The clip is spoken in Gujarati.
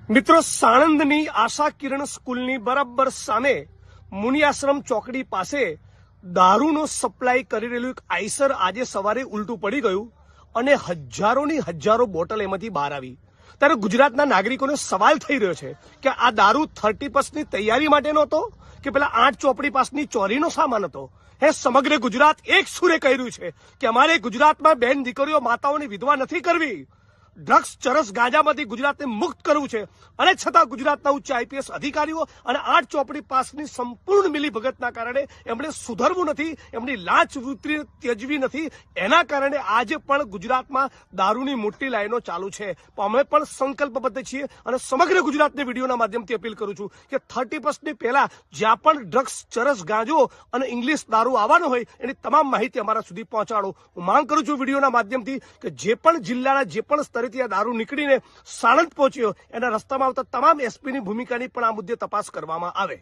મિત્રો, સાણંદની આશા કિરણ સ્કૂલની બરાબર સામે મુનિયાશ્રમ ચોકડી પાસે દારૂનો સપ્લાય કરી રહેલું એક આઈસર આજે સવારે ઉલટું પડી ગયું અને હજારોની હજારો બોટલ એમાંથી બહાર આવી. ત્યારે ગુજરાતના નાગરિકોને સવાલ થઈ રહ્યો છે કે આ દારૂ 30+ ની તૈયારી માટેનો હતો કે પેલા 8 ચોપડી પાસની ચોરીનો સામાન હતો. સમગ્ર ગુજરાત એક સુરે કહી રહ્યું છે કે અમારે ગુજરાતમાં બહેન દીકરીઓ માતાઓની વિધવા નથી કરવી, ડ્રગ્સ ચરસ ગાંજામાંથી ગુજરાતને મુક્ત કરવું છે. અને છતાં ગુજરાતના ઉચ્ચ આઈપીએસ અધિકારીઓ અને 8 ચોપડી પાસની સંપૂર્ણ મિલીભગતના કારણે એમણે સુધરવું નથી, એમની લાંચ વૃત્તિ ત્યજવી નથી. એના કારણે આજે પણ ગુજરાતમાં દારૂની મોટી લાઈનો ચાલુ છે. અમે પણ સંકલ્પબદ્ધ છીએ અને સમગ્ર ગુજરાતને વિડીયોના માધ્યમથી અપીલ કરું છું કે 30+ ની પહેલા જ્યાં પણ ડ્રગ્સ ચરસ ગાંજો અને ઇંગ્લિશ દારૂ આવવાનો હોય એની તમામ માહિતી અમારા સુધી પહોંચાડો. હું માંગ કરું છું વિડીયોના માધ્યમથી કે જે પણ જિલ્લાના જે પણ સ્તરે આ દારૂ નીકળીને સાણંદ પહોંચ્યો એના રસ્તામાં આવતા તમામ એસપીની ભૂમિકાની પણ આ મુદ્દે તપાસ કરવામાં આવે.